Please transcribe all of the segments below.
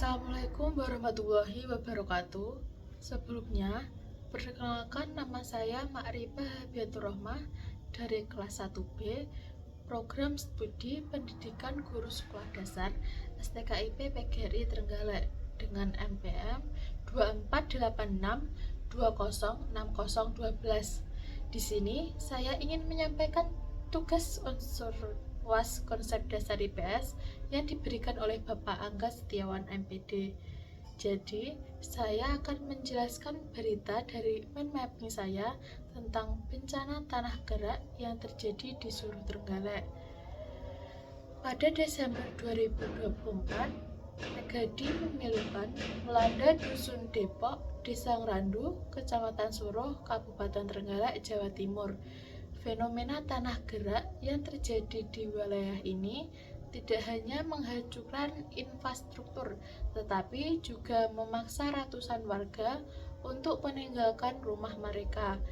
Assalamualaikum warahmatullahi wabarakatuh. Sebelumnya, perkenalkan nama saya Ma'rifah Habiatur Rohmah dari kelas 1B, Program Studi Pendidikan Guru Sekolah Dasar STKIP PGRI Trenggalek dengan NPM 2486206012. Di sini saya ingin menyampaikan tugas unsur UAS konsep dasar IPS yang diberikan oleh Bapak Angga Setiawan MPD. Jadi, saya akan menjelaskan berita dari mind mapping saya tentang bencana tanah gerak yang terjadi di Suruh Trenggalek. Pada Desember 2024, tragedi memilukan melanda Dusun Depok, Desa Ngrandu, Kecamatan Suruh, Kabupaten Trenggalek, Jawa Timur. Fenomena tanah gerak yang terjadi di wilayah ini tidak hanya menghancurkan infrastruktur, tetapi juga memaksa ratusan warga untuk meninggalkan rumah mereka.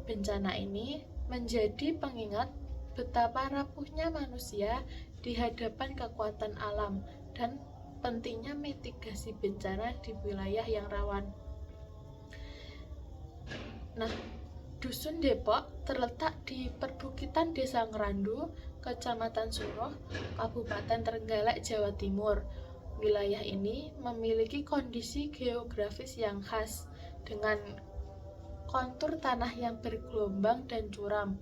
Bencana ini menjadi pengingat betapa rapuhnya manusia di hadapan kekuatan alam dan pentingnya mitigasi bencana di wilayah yang rawan. Dusun Depok terletak di perbukitan Desa Ngrandu, Kecamatan Suruh, Kabupaten Trenggalek, Jawa Timur. Wilayah ini memiliki kondisi geografis yang khas dengan kontur tanah yang bergelombang dan curam.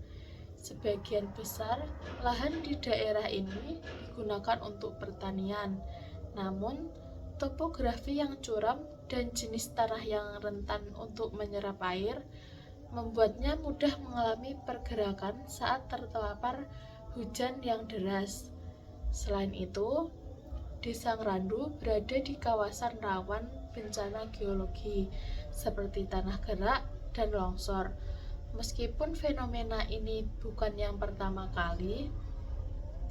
Sebagian besar lahan di daerah ini digunakan untuk pertanian. Namun, topografi yang curam dan jenis tanah yang rentan untuk menyerap air membuatnya mudah mengalami pergerakan saat terpapar hujan yang deras. Selain itu, Desa Ngrandu berada di kawasan rawan bencana geologi seperti tanah gerak dan longsor. Meskipun fenomena ini bukan yang pertama kali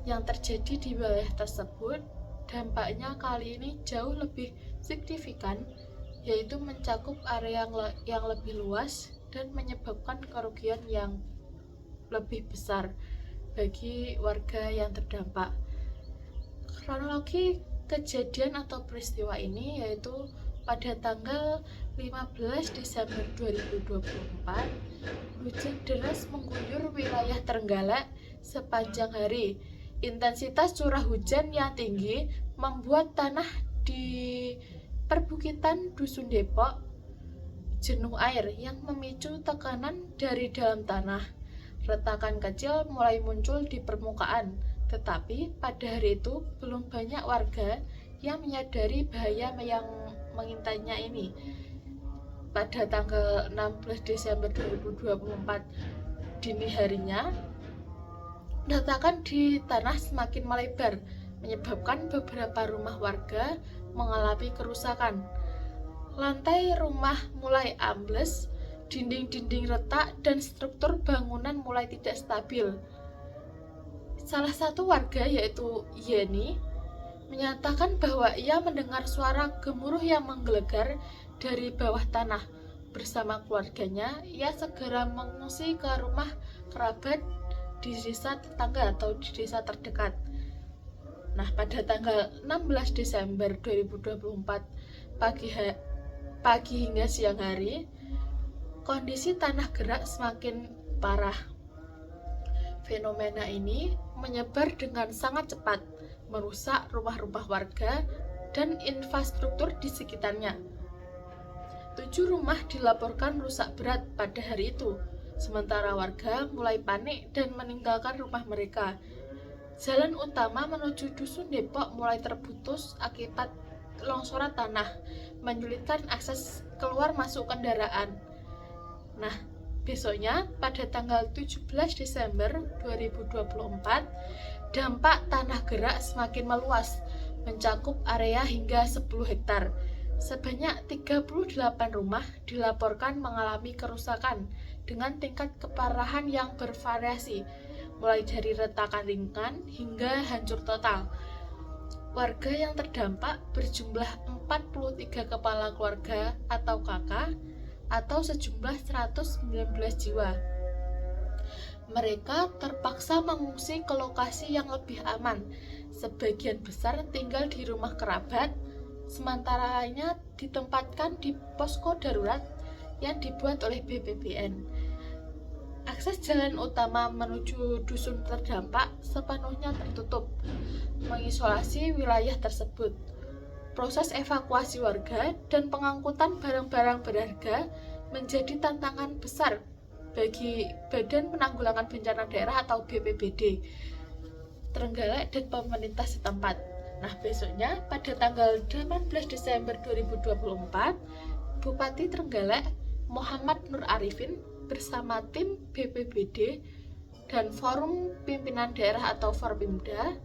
yang terjadi di wilayah tersebut, dampaknya kali ini jauh lebih signifikan, yaitu mencakup area yang lebih luas dan menyebabkan kerugian yang lebih besar bagi warga yang terdampak. Kronologi kejadian atau peristiwa ini yaitu pada tanggal 15 Desember 2024, hujan deras mengguyur wilayah Trenggalek sepanjang hari. Intensitas curah hujan yang tinggi membuat tanah di perbukitan Dusun Depok jenuh air yang memicu tekanan dari dalam tanah. Retakan kecil mulai muncul di permukaan, tetapi pada hari itu belum banyak warga yang menyadari bahaya yang mengintainya ini. Pada tanggal 16 Desember 2024 dini harinya, retakan di tanah semakin melebar, menyebabkan beberapa rumah warga mengalami kerusakan. Lantai rumah mulai ambles, dinding-dinding retak, dan struktur bangunan mulai tidak stabil. Salah satu warga, yaitu Yeni, menyatakan bahwa ia mendengar suara gemuruh yang menggelegar dari bawah tanah. Bersama keluarganya, ia segera mengungsi ke rumah kerabat di desa tetangga atau di desa terdekat. Pada tanggal 16 Desember 2024 pagi hingga siang hari, kondisi tanah gerak semakin parah. Fenomena ini menyebar dengan sangat cepat, merusak rumah-rumah warga dan infrastruktur di sekitarnya. 7 rumah dilaporkan rusak berat pada hari itu, sementara warga mulai panik dan meninggalkan rumah mereka. Jalan utama menuju Dusun Depok mulai terputus akibat longsoran tanah, menyulitkan akses keluar masuk kendaraan. Besoknya pada tanggal 17 Desember 2024, dampak tanah gerak semakin meluas, mencakup area hingga 10 hektar. Sebanyak 38 rumah dilaporkan mengalami kerusakan dengan tingkat keparahan yang bervariasi, mulai dari retakan ringan hingga hancur total. Warga yang terdampak berjumlah 43 kepala keluarga atau KK atau sejumlah 119 jiwa. Mereka terpaksa mengungsi ke lokasi yang lebih aman. Sebagian besar tinggal di rumah kerabat sementara lainnya ditempatkan di posko darurat yang dibuat oleh BPBN. Akses jalan utama menuju dusun terdampak sepenuhnya tertutup, mengisolasi wilayah tersebut. Proses evakuasi warga dan pengangkutan barang-barang berharga menjadi tantangan besar bagi Badan Penanggulangan Bencana Daerah atau BPBD Trenggalek dan pemerintah setempat. Nah, besoknya pada tanggal 18 Desember 2024, Bupati Trenggalek Muhammad Nur Arifin bersama tim BPBD dan Forum Pimpinan Daerah atau Forpimda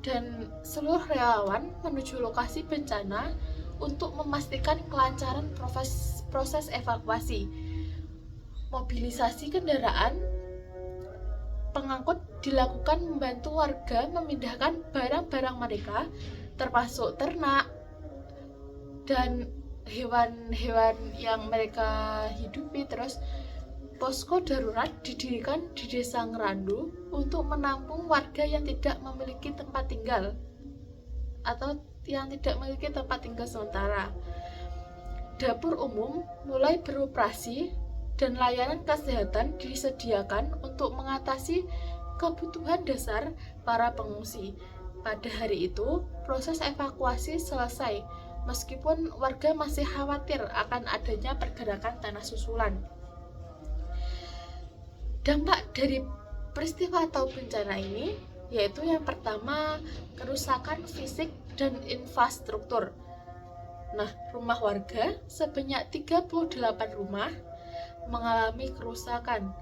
dan seluruh relawan menuju lokasi bencana untuk memastikan kelancaran proses evakuasi. Mobilisasi kendaraan pengangkut dilakukan membantu warga memindahkan barang-barang mereka, termasuk ternak dan hewan-hewan yang mereka hidupi. Terus posko darurat didirikan di Desa Ngerandu untuk menampung warga yang tidak memiliki tempat tinggal atau yang tidak memiliki tempat tinggal sementara. Dapur umum mulai beroperasi dan layanan kesehatan disediakan untuk mengatasi kebutuhan dasar para pengungsi. Pada hari itu, proses evakuasi selesai, meskipun warga masih khawatir akan adanya pergerakan tanah susulan. Dampak dari peristiwa atau bencana ini yaitu yang pertama, kerusakan fisik dan infrastruktur. Nah, rumah warga sebanyak 38 rumah mengalami kerusakan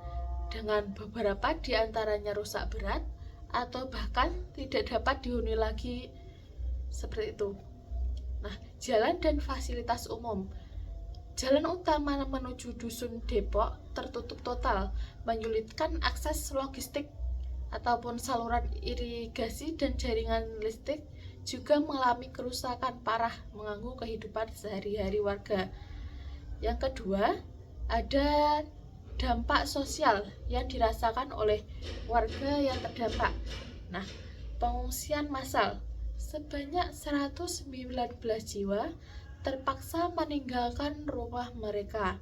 dengan beberapa di antaranya rusak berat atau bahkan tidak dapat dihuni lagi seperti itu. Nah, jalan dan fasilitas umum. Jalan utama menuju Dusun Depok tertutup total, menyulitkan akses logistik ataupun saluran irigasi dan jaringan listrik juga mengalami kerusakan parah, mengganggu kehidupan sehari-hari warga. Yang kedua, ada dampak sosial yang dirasakan oleh warga yang terdampak. Nah, pengungsian massal sebanyak 119 jiwa terpaksa meninggalkan rumah mereka,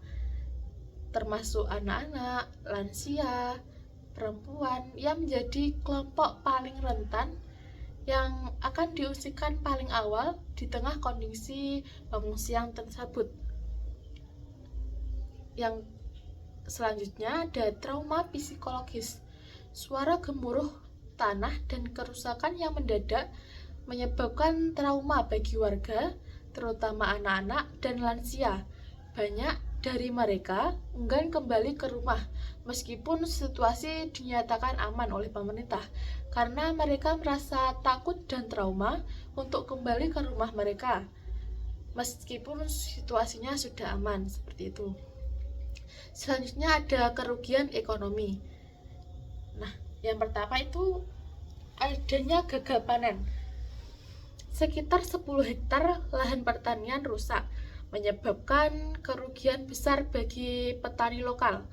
termasuk anak-anak, lansia, perempuan yang menjadi kelompok paling rentan yang akan diungsikan paling awal di tengah kondisi pengungsian tersebut. Yang selanjutnya ada trauma psikologis. Suara gemuruh tanah dan kerusakan yang mendadak menyebabkan trauma bagi warga, terutama anak-anak dan lansia. Banyak dari mereka enggan kembali ke rumah meskipun situasi dinyatakan aman oleh pemerintah, karena mereka merasa takut dan trauma untuk kembali ke rumah mereka meskipun situasinya sudah aman, seperti itu. Selanjutnya ada kerugian ekonomi. Nah, yang pertama itu adanya gagal panen. Sekitar 10 hektar lahan pertanian rusak, menyebabkan kerugian besar bagi petani lokal.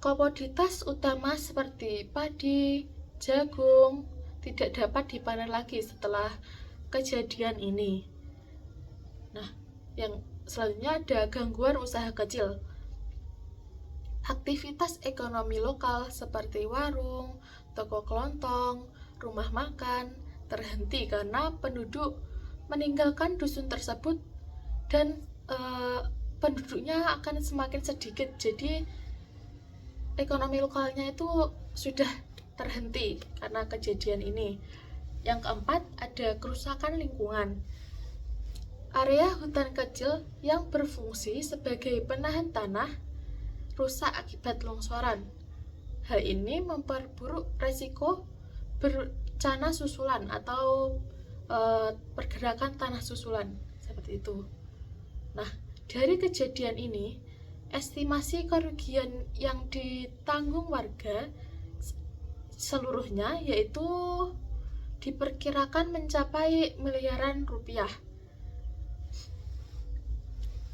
Komoditas utama seperti padi, jagung tidak dapat dipanen lagi setelah kejadian ini. Nah, yang selanjutnya ada gangguan usaha kecil. Aktivitas ekonomi lokal seperti warung, toko kelontong, rumah makan terhenti karena penduduk meninggalkan dusun tersebut dan penduduknya akan semakin sedikit, jadi ekonomi lokalnya itu sudah terhenti karena kejadian ini. Yang keempat ada kerusakan lingkungan. Area hutan kecil yang berfungsi sebagai penahan tanah rusak akibat longsoran. Hal ini memperburuk resiko bencana susulan atau pergerakan tanah susulan seperti itu. Nah, dari kejadian ini, estimasi kerugian yang ditanggung warga seluruhnya yaitu diperkirakan mencapai miliaran rupiah.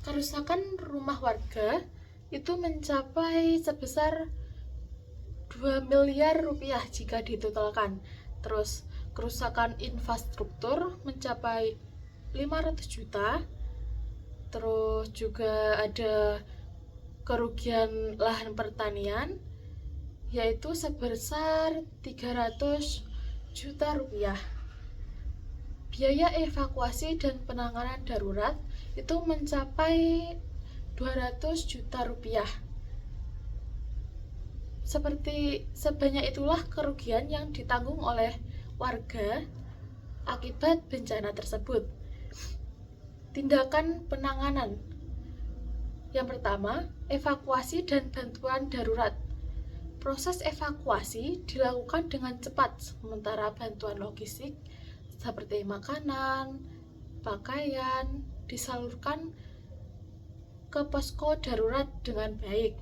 Kerusakan rumah warga itu mencapai sebesar 2 miliar rupiah jika ditotalkan. Terus kerusakan infrastruktur mencapai 500 juta. Terus juga ada kerugian lahan pertanian yaitu sebesar 300 juta rupiah. Biaya evakuasi dan penanganan darurat itu mencapai 200 juta rupiah. Sebanyak itulah kerugian yang ditanggung oleh warga akibat bencana tersebut. Tindakan penanganan. Yang pertama, evakuasi dan bantuan darurat. Proses evakuasi dilakukan dengan cepat, sementara bantuan logistik seperti makanan, pakaian disalurkan ke posko darurat dengan baik.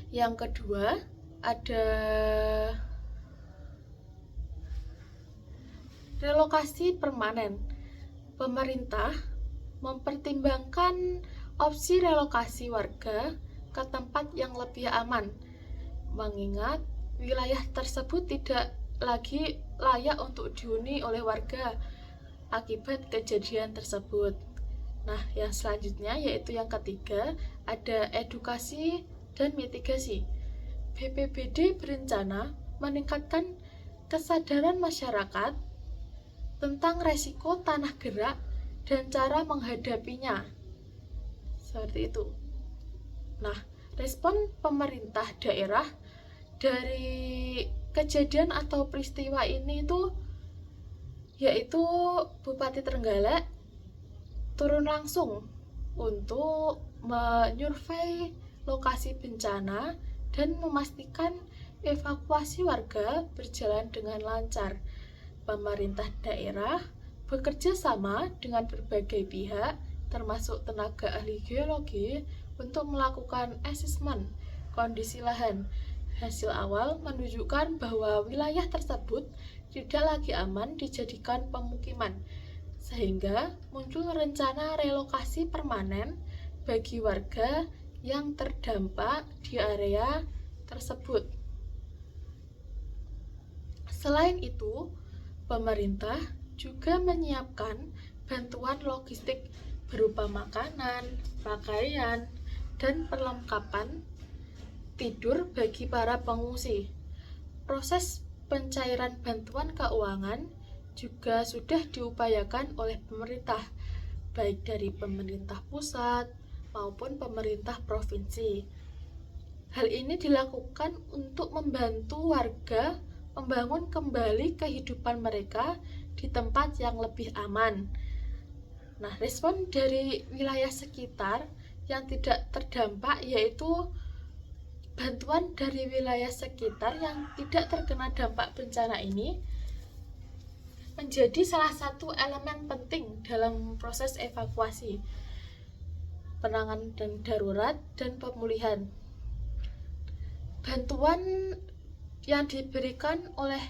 Yang kedua, ada relokasi permanen. Pemerintah mempertimbangkan opsi relokasi warga ke tempat yang lebih aman, mengingat wilayah tersebut tidak lagi layak untuk dihuni oleh warga akibat kejadian tersebut. Nah, yang selanjutnya yaitu yang ketiga, ada edukasi dan mitigasi. BPBD berencana meningkatkan kesadaran masyarakat tentang resiko tanah gerak dan cara menghadapinya. Seperti itu. Nah, respon pemerintah daerah dari kejadian atau peristiwa ini itu yaitu Bupati Trenggalek turun langsung untuk menyurvei lokasi bencana dan memastikan evakuasi warga berjalan dengan lancar. Pemerintah daerah bekerja sama dengan berbagai pihak, termasuk tenaga ahli geologi, untuk melakukan asesmen kondisi lahan. Hasil awal menunjukkan bahwa wilayah tersebut tidak lagi aman dijadikan pemukiman, sehingga muncul rencana relokasi permanen bagi warga yang terdampak di area tersebut. Selain itu, pemerintah juga menyiapkan bantuan logistik berupa makanan, pakaian, dan perlengkapan tidur bagi para pengungsi. Proses pencairan bantuan keuangan juga sudah diupayakan oleh pemerintah, baik dari pemerintah pusat maupun pemerintah provinsi. Hal ini dilakukan untuk membantu warga membangun kembali kehidupan mereka di tempat yang lebih aman. Nah, respon dari wilayah sekitar yang tidak terdampak yaitu bantuan dari wilayah sekitar yang tidak terkena dampak bencana ini menjadi salah satu elemen penting dalam proses evakuasi, penanganan dan darurat, dan pemulihan. Bantuan yang diberikan oleh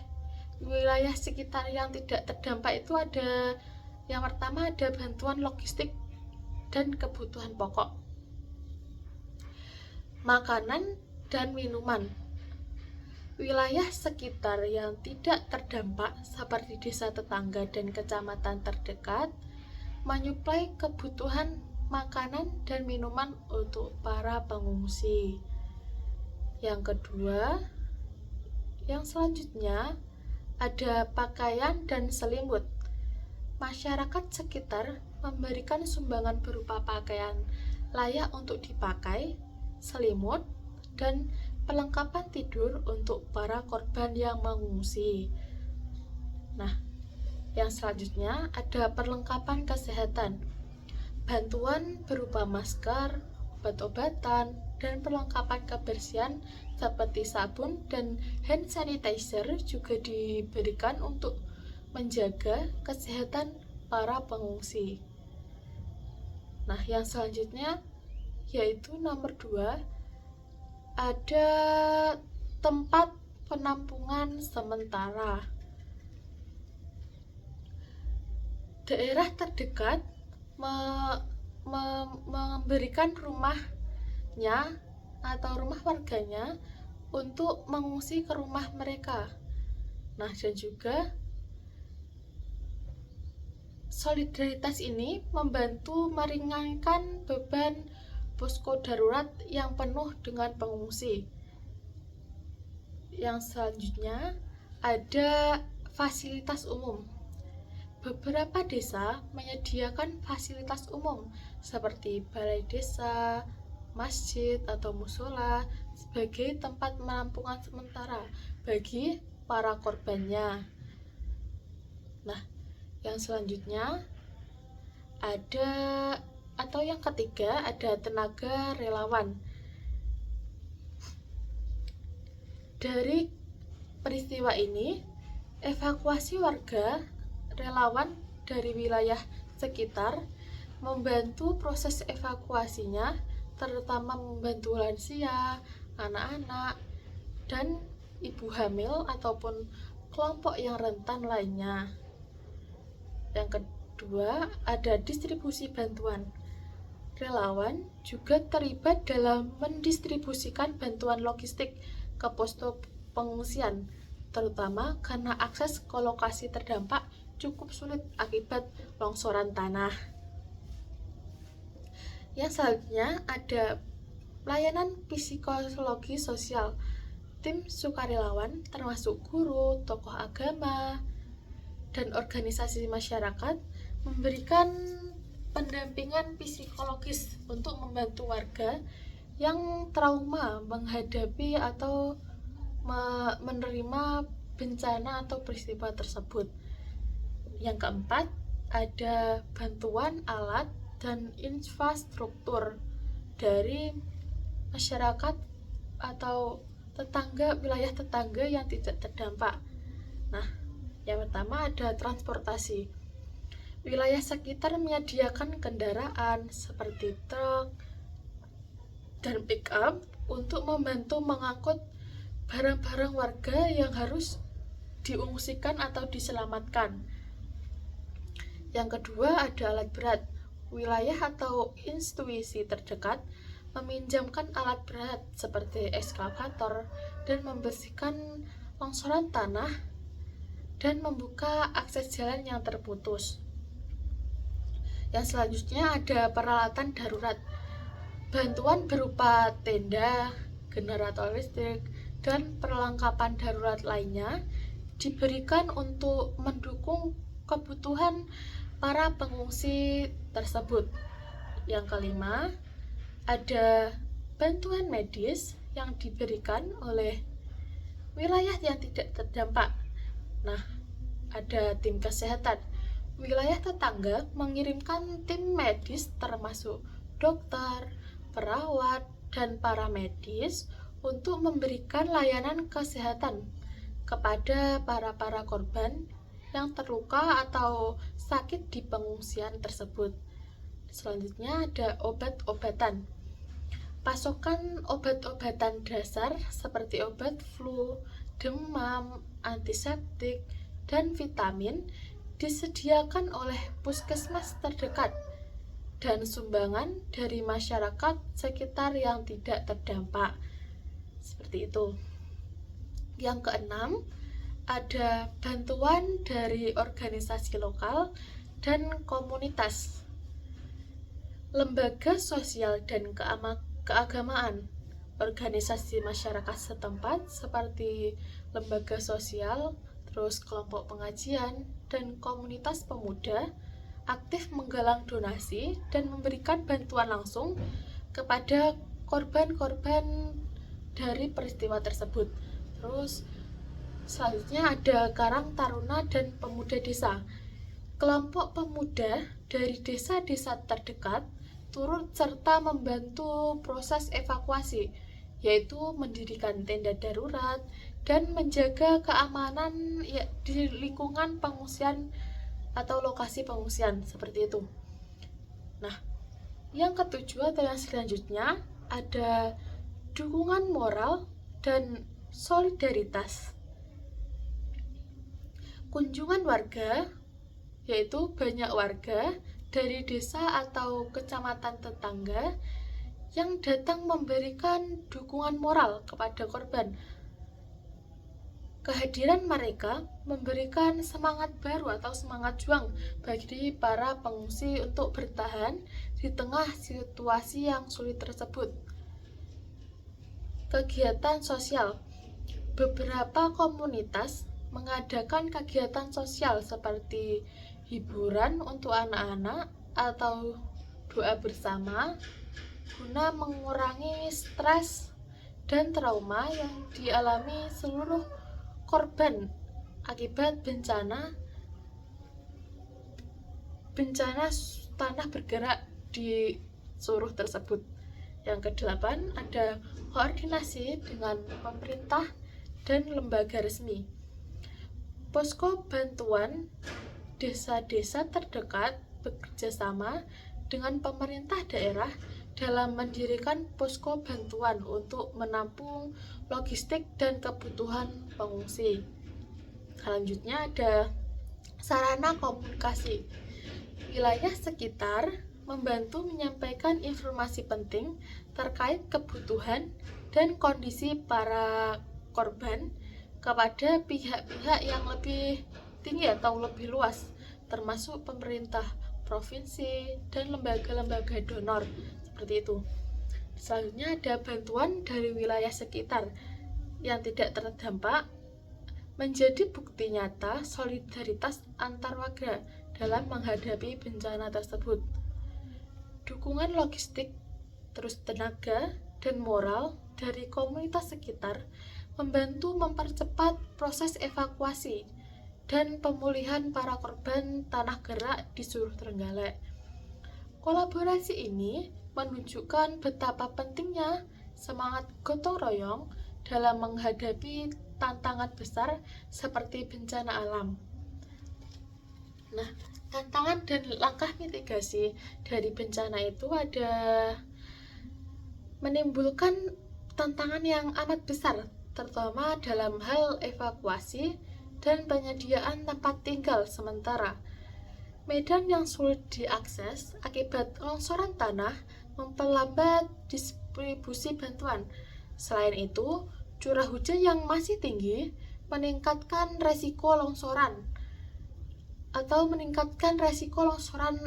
wilayah sekitar yang tidak terdampak itu ada, yang pertama ada bantuan logistik dan kebutuhan pokok, makanan dan minuman. Wilayah sekitar yang tidak terdampak seperti desa tetangga dan kecamatan terdekat menyuplai kebutuhan makanan dan minuman untuk para pengungsi. Yang kedua, yang selanjutnya ada pakaian dan selimut. Masyarakat sekitar memberikan sumbangan berupa pakaian layak untuk dipakai, selimut, dan perlengkapan tidur untuk para korban yang mengungsi. Nah, yang selanjutnya ada perlengkapan kesehatan. Bantuan berupa masker, obat-obatan, dan perlengkapan kebersihan seperti sabun dan hand sanitizer juga diberikan untuk menjaga kesehatan para pengungsi. Nah, yang selanjutnya yaitu nomor 2, ada tempat penampungan sementara. Daerah terdekat memberikan rumahnya atau rumah warganya untuk mengungsi ke rumah mereka. Nah, dan juga Solidaritas ini membantu meringankan beban posko darurat yang penuh dengan pengungsi. Yang selanjutnya ada fasilitas umum. Beberapa desa menyediakan fasilitas umum seperti balai desa, masjid atau musola sebagai tempat penampungan sementara bagi para korbannya. Nah, yang selanjutnya ada atau yang ketiga ada tenaga relawan. Dari peristiwa ini, evakuasi warga relawan dari wilayah sekitar membantu proses evakuasinya, terutama membantu lansia, anak-anak, dan ibu hamil ataupun kelompok yang rentan lainnya. Yang kedua, ada distribusi bantuan. Relawan juga terlibat dalam mendistribusikan bantuan logistik ke posko pengungsian, terutama karena akses ke lokasi terdampak cukup sulit akibat longsoran tanah. Yang selanjutnya ada pelayanan psikologi sosial. Tim sukarelawan termasuk guru, tokoh agama, dan organisasi masyarakat memberikan pendampingan psikologis untuk membantu warga yang trauma menghadapi atau menerima bencana atau peristiwa tersebut. Yang keempat, ada bantuan alat dan infrastruktur dari masyarakat atau wilayah tetangga yang tidak terdampak. Nah, yang pertama ada transportasi. Wilayah sekitar menyediakan kendaraan seperti truk dan pick up untuk membantu mengangkut barang-barang warga yang harus diungsikan atau diselamatkan. Yang kedua ada alat berat. Wilayah atau institusi terdekat meminjamkan alat berat seperti ekskavator dan membersihkan longsoran tanah dan membuka akses jalan yang terputus. Yang selanjutnya ada peralatan darurat. Bantuan berupa tenda, generator listrik, dan perlengkapan darurat lainnya diberikan untuk mendukung kebutuhan para pengungsi tersebut. Yang kelima, ada bantuan medis yang diberikan oleh wilayah yang tidak terdampak. Nah, ada tim kesehatan. Wilayah tetangga mengirimkan tim medis termasuk dokter, perawat, dan paramedis untuk memberikan layanan kesehatan kepada para korban yang terluka atau sakit di pengungsian tersebut. Selanjutnya ada obat-obatan. Pasokan obat-obatan dasar seperti obat flu, demam, antiseptik, dan vitamin disediakan oleh puskesmas terdekat dan sumbangan dari masyarakat sekitar yang tidak terdampak. Seperti itu. Yang keenam, ada bantuan dari organisasi lokal dan komunitas, lembaga sosial dan keagamaan, organisasi masyarakat setempat seperti lembaga sosial, terus kelompok pengajian, dan komunitas pemuda aktif menggalang donasi dan memberikan bantuan langsung kepada korban-korban dari peristiwa tersebut. Terus selanjutnya ada Karang Taruna dan Pemuda Desa. Kelompok pemuda dari desa-desa terdekat turut serta membantu proses evakuasi, yaitu mendirikan tenda darurat dan menjaga keamanan di lingkungan pengungsian atau lokasi pengungsian seperti itu. Nah, yang ketujuh atau yang selanjutnya ada dukungan moral dan solidaritas. Kunjungan warga, yaitu banyak warga dari desa atau kecamatan tetangga yang datang memberikan dukungan moral kepada korban. Kehadiran mereka memberikan semangat baru atau semangat juang bagi para pengungsi untuk bertahan di tengah situasi yang sulit tersebut. Kegiatan sosial. Beberapa komunitas mengadakan kegiatan sosial seperti hiburan untuk anak-anak atau doa bersama guna mengurangi stres dan trauma yang dialami seluruh korban akibat bencana tanah bergerak di Suruh tersebut. Yang kedelapan, ada koordinasi dengan pemerintah dan lembaga resmi. Posko bantuan desa-desa terdekat bekerja sama dengan pemerintah daerah dalam mendirikan posko bantuan untuk menampung logistik dan kebutuhan pengungsi. Selanjutnya ada sarana komunikasi. Wilayah sekitar membantu menyampaikan informasi penting terkait kebutuhan dan kondisi para korban kepada pihak-pihak yang lebih tinggi atau lebih luas, termasuk pemerintah provinsi dan lembaga-lembaga donor seperti itu. Selanjutnya ada bantuan dari wilayah sekitar yang tidak terdampak menjadi bukti nyata solidaritas antar warga dalam menghadapi bencana tersebut. Dukungan logistik, terus tenaga dan moral dari komunitas sekitar membantu mempercepat proses evakuasi dan pemulihan para korban tanah gerak di Suruh Trenggalek. Kolaborasi ini menunjukkan betapa pentingnya semangat gotong royong dalam menghadapi tantangan besar seperti bencana alam. Nah, tantangan dan langkah mitigasi dari bencana itu ada menimbulkan tantangan yang amat besar, terutama dalam hal evakuasi dan penyediaan tempat tinggal sementara. Medan yang sulit diakses akibat longsoran tanah memperlambat distribusi bantuan. Selain itu, curah hujan yang masih tinggi meningkatkan resiko longsoran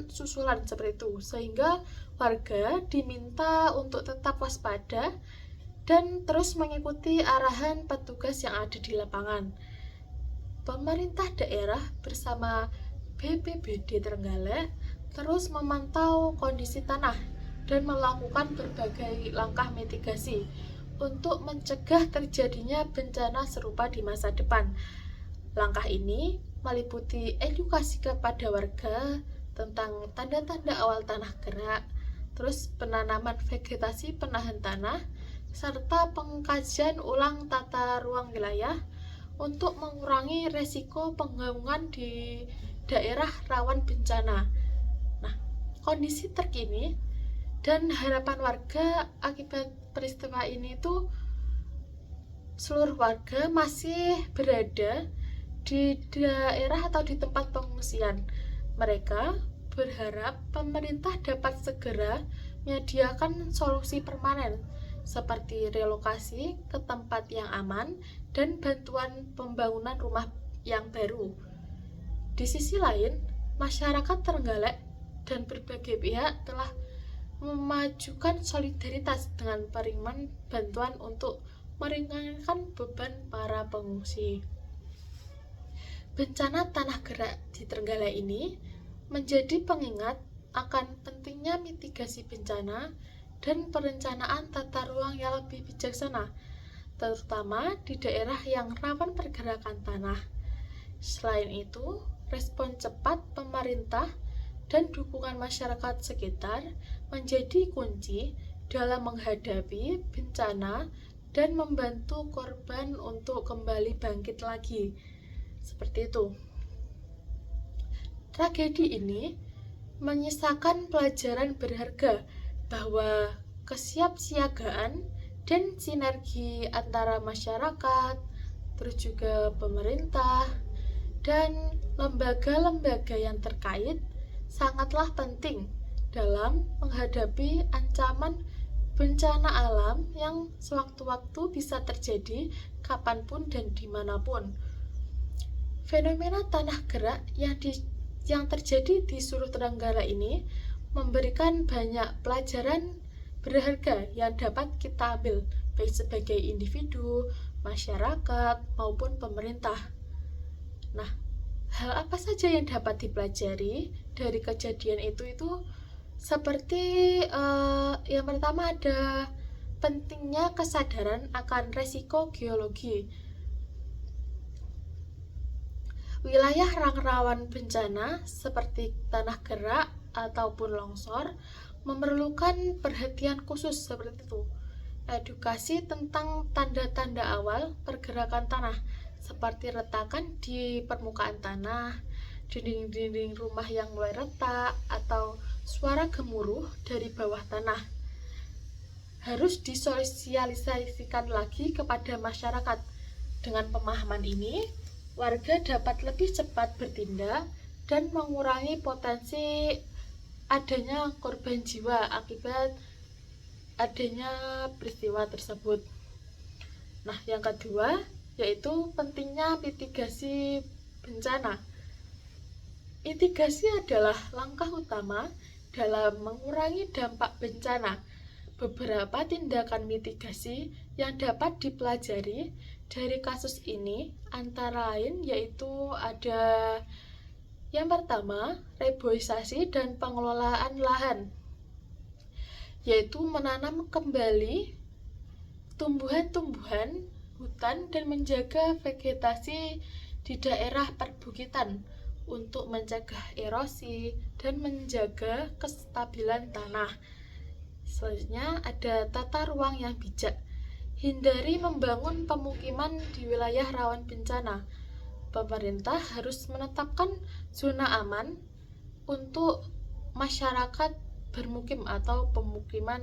susulan seperti itu, sehingga warga diminta untuk tetap waspada dan terus mengikuti arahan petugas yang ada di lapangan. Pemerintah daerah bersama BPBD Trenggalek terus memantau kondisi tanah dan melakukan berbagai langkah mitigasi untuk mencegah terjadinya bencana serupa di masa depan. Langkah ini meliputi edukasi kepada warga tentang tanda-tanda awal tanah gerak, terus penanaman vegetasi penahan tanah, serta pengkajian ulang tata ruang wilayah untuk mengurangi resiko penggabungan di daerah rawan bencana. Nah, kondisi terkini dan harapan warga akibat peristiwa ini itu seluruh warga masih berada di daerah atau di tempat pengungsian. Mereka berharap pemerintah dapat segera menyediakan solusi permanen seperti relokasi ke tempat yang aman dan bantuan pembangunan rumah yang baru. Di sisi lain, masyarakat Trenggalek dan berbagai pihak telah memajukan solidaritas dengan pengiriman bantuan untuk meringankan beban para pengungsi. Bencana tanah gerak di Trenggalek ini menjadi pengingat akan pentingnya mitigasi bencana dan perencanaan tata ruang yang lebih bijaksana, terutama di daerah yang rawan pergerakan tanah. Selain itu, respon cepat pemerintah dan dukungan masyarakat sekitar menjadi kunci dalam menghadapi bencana dan membantu korban untuk kembali bangkit lagi. Seperti itu. Tragedi ini menyisakan pelajaran berharga bahwa kesiapsiagaan dan sinergi antara masyarakat, terus juga pemerintah, dan lembaga-lembaga yang terkait sangatlah penting dalam menghadapi ancaman bencana alam yang sewaktu-waktu bisa terjadi kapanpun dan dimanapun. Fenomena tanah gerak yang terjadi di seluruh Tenggara ini memberikan banyak pelajaran berharga yang dapat kita ambil, baik sebagai individu, masyarakat, maupun pemerintah. Nah, hal apa saja yang dapat dipelajari dari kejadian itu seperti yang pertama ada pentingnya kesadaran akan resiko geologi. Wilayah yang rawan bencana seperti tanah gerak ataupun longsor memerlukan perhatian khusus seperti itu. Edukasi tentang tanda-tanda awal pergerakan tanah seperti retakan di permukaan tanah, dinding-dinding rumah yang mulai retak, atau suara gemuruh dari bawah tanah. Harus disosialisasikan lagi kepada masyarakat. Dengan pemahaman ini, warga dapat lebih cepat bertindak dan mengurangi potensi adanya korban jiwa akibat adanya peristiwa tersebut. Nah, yang kedua yaitu pentingnya mitigasi bencana. Mitigasi adalah langkah utama dalam mengurangi dampak bencana. Beberapa tindakan mitigasi yang dapat dipelajari dari kasus ini antara lain yaitu ada yang pertama, reboisasi dan pengelolaan lahan, yaitu menanam kembali tumbuhan-tumbuhan hutan dan menjaga vegetasi di daerah perbukitan untuk mencegah erosi dan menjaga kestabilan tanah. Selanjutnya ada tata ruang yang bijak. Hindari membangun pemukiman di wilayah rawan bencana. Pemerintah harus menetapkan zona aman untuk masyarakat bermukim atau pemukiman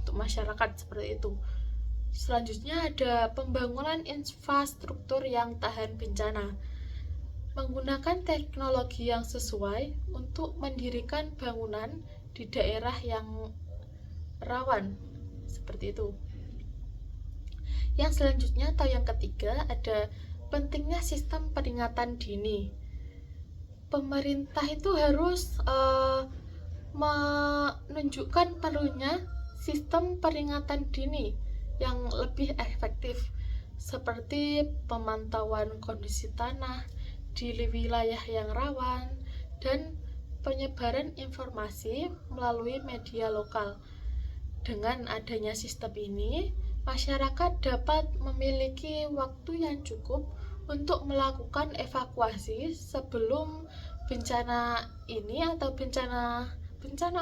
untuk masyarakat seperti itu. Selanjutnya ada pembangunan infrastruktur yang tahan bencana. Menggunakan teknologi yang sesuai untuk mendirikan bangunan di daerah yang rawan seperti itu. Yang selanjutnya atau yang ketiga ada pentingnya sistem peringatan dini. Pemerintah itu harus menunjukkan perlunya sistem peringatan dini yang lebih efektif, seperti pemantauan kondisi tanah di wilayah yang rawan dan penyebaran informasi melalui media lokal. Dengan adanya sistem ini, masyarakat dapat memiliki waktu yang cukup untuk melakukan evakuasi sebelum bencana ini atau bencana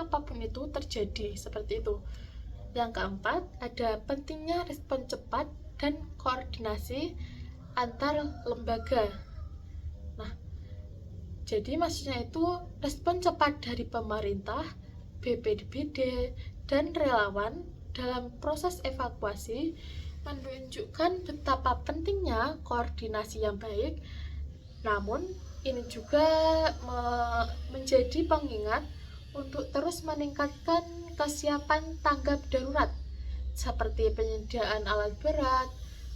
apapun itu terjadi seperti itu. Yang keempat, ada pentingnya respon cepat dan koordinasi antar lembaga. Nah, jadi maksudnya itu respon cepat dari pemerintah, BPBD, dan relawan dalam proses evakuasi menunjukkan betapa pentingnya koordinasi yang baik. Namun, ini juga menjadi pengingat untuk terus meningkatkan kesiapan tanggap darurat seperti penyediaan alat berat,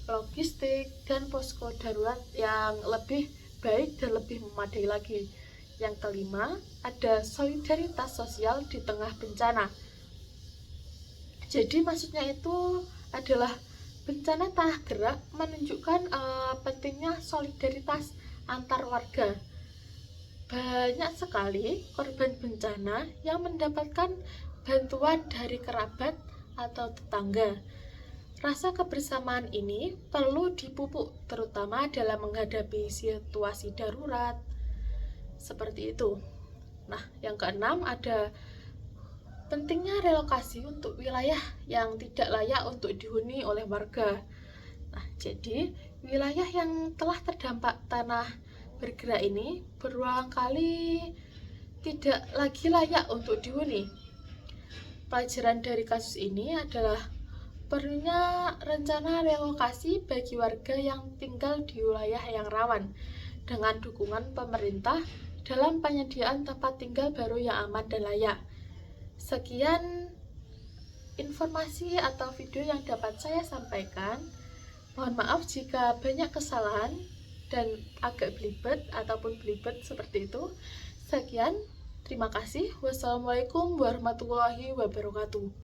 logistik, dan posko darurat yang lebih baik dan lebih memadai lagi. Yang kelima, ada solidaritas sosial di tengah bencana. Jadi maksudnya itu adalah bencana tanah gerak menunjukkan pentingnya solidaritas antar warga. Banyak sekali korban bencana yang mendapatkan bantuan dari kerabat atau tetangga. Rasa kebersamaan ini perlu dipupuk terutama dalam menghadapi situasi darurat seperti itu. Nah, yang keenam ada pentingnya relokasi untuk wilayah yang tidak layak untuk dihuni oleh warga. Nah, jadi wilayah yang telah terdampak tanah bergerak ini berulang kali tidak lagi layak untuk dihuni. Pelajaran dari kasus ini adalah perlunya rencana relokasi bagi warga yang tinggal di wilayah yang rawan dengan dukungan pemerintah dalam penyediaan tempat tinggal baru yang aman dan layak. Sekian informasi atau video yang dapat saya sampaikan. Mohon maaf jika banyak kesalahan dan agak belibet seperti itu. Sekian, terima kasih. Wassalamualaikum warahmatullahi wabarakatuh.